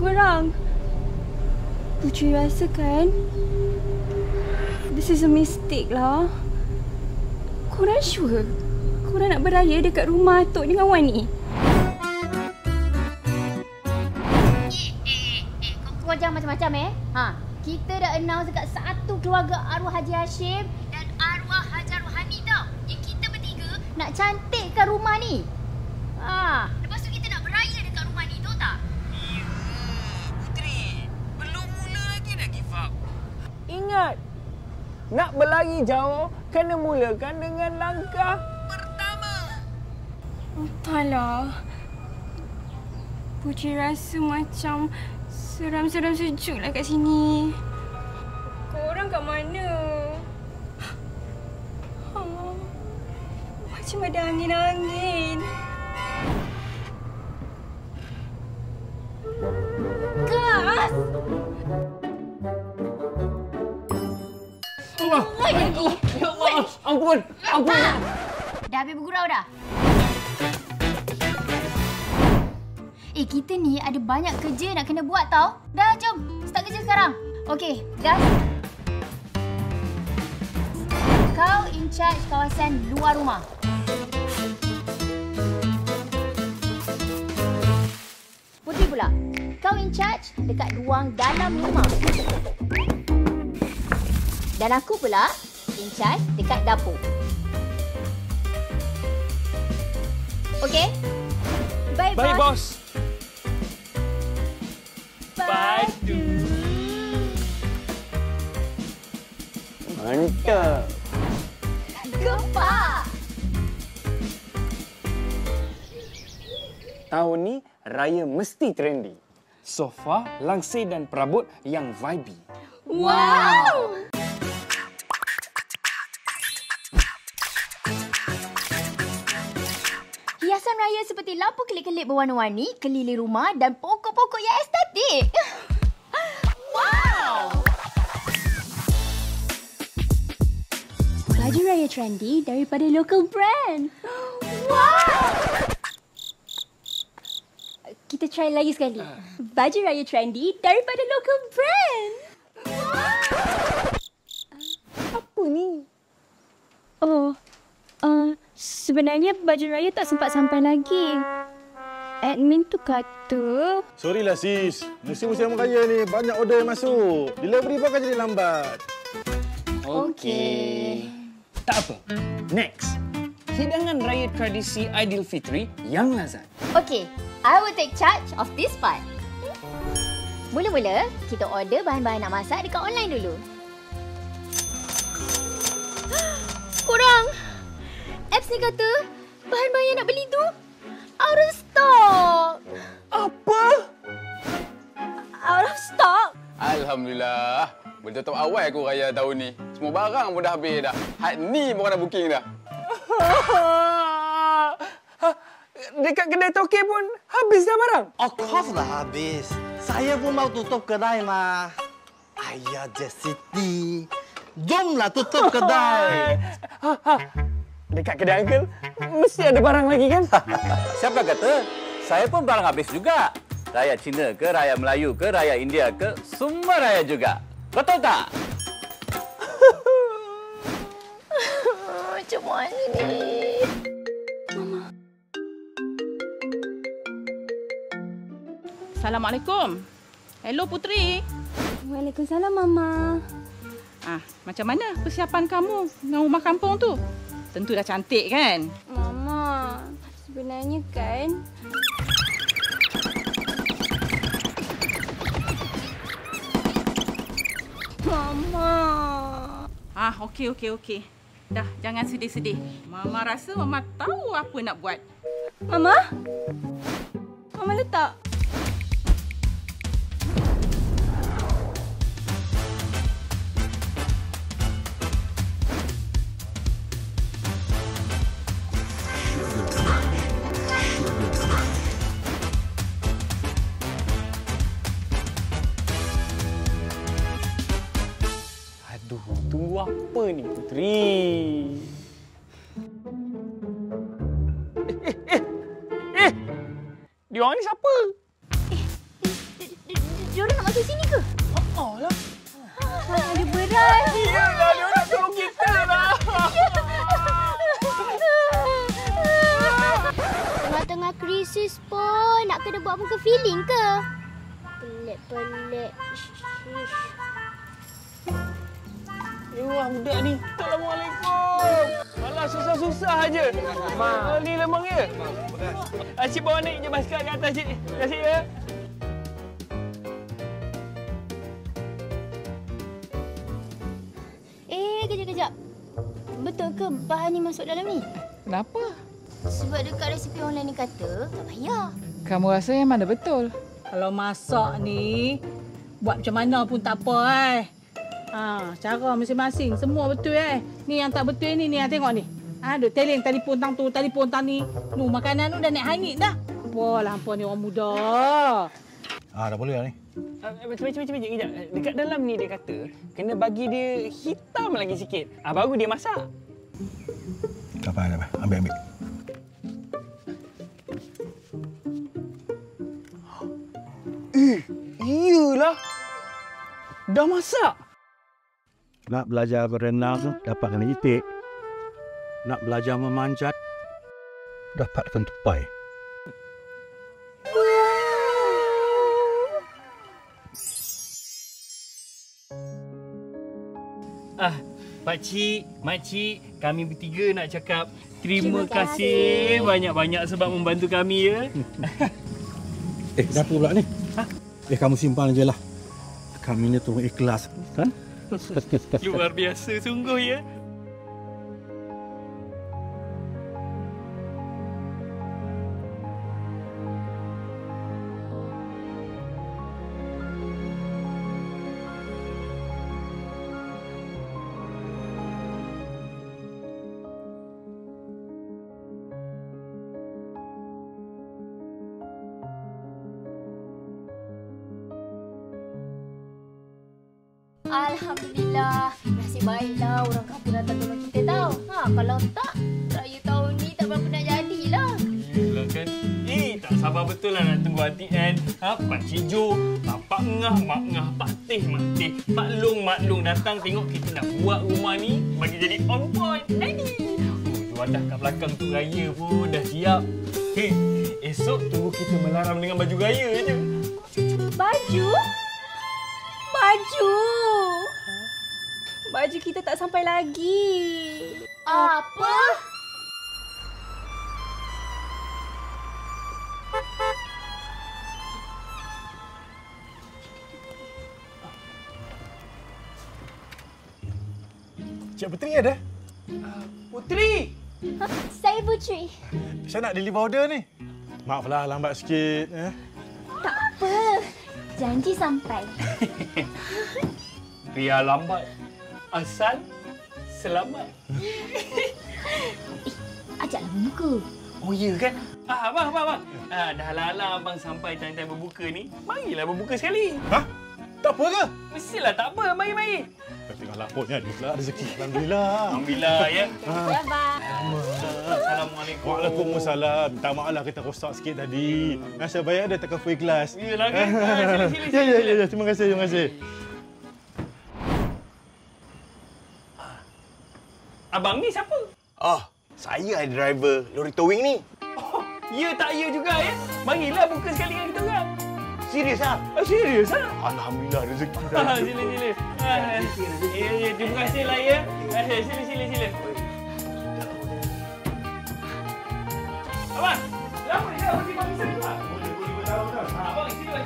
Korang, Putri rasa kan this is a mistake lah. Korang sure korang nak beraya dekat rumah Atuk dengan Wan ni? Kau jangan macam-macam Kita dah announce dekat satu keluarga arwah Haji Hashim dan arwah Haji Rohani tau. Yang kita bertiga nak cantikkan rumah ni. Lepas tu kita nak beraya dekat rumah ni, tahu tak? Ya, Putri. Belum mula lagi dah give up. Ingat, nak berlari jauh kena mulakan dengan langkah Pertama. Entahlah. Putri rasa macam seram-seram sejuk lah kat sini. Korang kat mana? Macam ada angin-angin. Gas! Allah! Ya Allah! Ampun! Ampun! Dah habis bergurau dah? Kita ni ada banyak kerja nak kena buat tau. Dah, jom. Start kerja sekarang. Okey, Gas. Kau in charge kawasan luar rumah. Putri pula, kau in charge dekat ruang dalam rumah. Dan aku pula in charge dekat dapur. Okey? Bye, Bye, bos. bos! Padu! Mantap! Gepak! Tahun ni, raya mesti trendy. Sofa, langsir dan perabot yang vibey. Wow! Hiasan raya seperti lampu kelip-kelip berwarna-warni, keliling rumah dan pokok-pokok yang estetik. Wow! Baju raya trendy daripada local brand. Wow! Kita try lagi sekali. Baju raya trendy daripada local brand. Apa ni? Oh, sebenarnya baju raya tak sempat sampai lagi. Admin tu kata... Sorry lah sis, musim-musim raya ni banyak order yang masuk. Delivery pun akan jadi lambat. Okey. Tak apa. Next. Hidangan raya tradisi Aidilfitri yang lazat. Okey, I will take charge of this part. Mula-mula, kita order bahan-bahan nak masak dekat online dulu. Korang, apps ni kata bahan-bahan yang nak beli tu out of stock. Apa? Out of stock? Alhamdulillah. Boleh tutup awal aku raya tahun ni. Semua barang pun dah habis dah. Had ni pun nak booking dah. Dekat kedai toke pun habis dah barang. Of course lah habis. Saya pun mau tutup kedai mah. Ayah Jesiti, jomlah tutup kedai. Dekat kedai uncle mesti ada barang lagi kan? Siapa kata? Saya pun barang habis juga. Raya Cina ke, raya Melayu ke, raya India ke, semua raya juga. Betul tak? Macam mana ni? Assalamualaikum. Hello Putri. Waalaikumsalam, Mama. Macam mana persiapan kamu dengan rumah kampung tu? Tentu dah cantik kan? Mama, sebenarnya kan... Mama. Okey. Dah, jangan sedih-sedih. Mama rasa Mama tahu apa nak buat. Mama? Mama letak. Aduh, tunggu apa ni Putri? Diorang ni siapa? Diorang nak masuk sini ke? Ada beras. Iyalah, dia nak tolong kita lah. Tengah-tengah krisis pun nak kena buat muka feeling ke? Pelik-pelik. Wah, budak ni. Assalamualaikum. Alah, susah-susah aja. Ni lemang ya? Cik bawa naik je basikal ke atas, Cik. Terima kasih ya. Kejap. Betul ke bahan ni masuk dalam ni? Kenapa? Sebab dekat resipi online ni kata tak payah. Kamu rasa yang mana betul? Kalau masak ni, buat macam mana pun tak apa cara masing-masing. Semua betul Ni yang tak betul ni tengok ni. Duk teleng telefon tang tu, telefon tang ni. Makanan tu dah naik hangit dah. Apalah hampa ni orang muda. Dah boleh dah ni. Macam kejap. Dekat dalam ni dia kata kena bagi dia hitam lagi sikit. Baru dia masak. Tak apa. Ambil. Iyalah. Dah masak. Nak belajar berenang tu, dapat kena itik. Nak belajar memanjat, dapatkan tupai. Makcik, kami bertiga nak cakap terima kasih banyak-banyak sebab membantu kami ya. Kenapa pula ni? Kamu simpan je lah. Kami ni tu ikhlas, kan? Luar biasa sungguh ya. Alhamdulillah. Nasib baiklah orang kampung datang tolong kita tahu. Kalau tak, raya tahun ni tak berapa nak jadilah. Yelah kan. Tak sabar betul lah nak tunggu Aunty Ann, Pak Cik Jo, Pak Ngah, Mak Ngah, Pak Teh, Mak Long datang tengok kita nak buat rumah ni bagi jadi on point. Tu wadah kat belakang tu raya pun dah siap. Esok tunggu kita melaram dengan baju raya je. Baju? Baju kita tak sampai lagi. Apa? Cik Puteri ada? Puteri! Saya Puteri. Saya nak deliver order ni. Maaflah lambat sikit. Tak apa. Janji sampai. Biar lambat. Asal selamat. Ajaklah berbuka. Oh ya kan? Abang. Dah lala abang sampai time-time berbuka ni. Marilah berbuka sekali. Tak apa ke? Mestilah tak apa. Mari. Tengah laputnya ada pula rezeki. Alhamdulillah. Ya. Abang. Assalamualaikum. Waalaikumsalam. Minta maaf lah kita rosak sikit tadi. Nasib baik ada tak kafir ikhlas. Iyalah kan? Sila. Ya. Terima kasih. Abang ni siapa? Saya driver lori towing ni. Ya tak ya juga ya. Marilah buka sekali dengan kita orang. Serius Serius Alhamdulillah rezeki dah. Sila. Terima kasih lah ya. Sila. Abang, lama dia mesti bagi saya tu lah. Boleh tahu dah. Abang sini.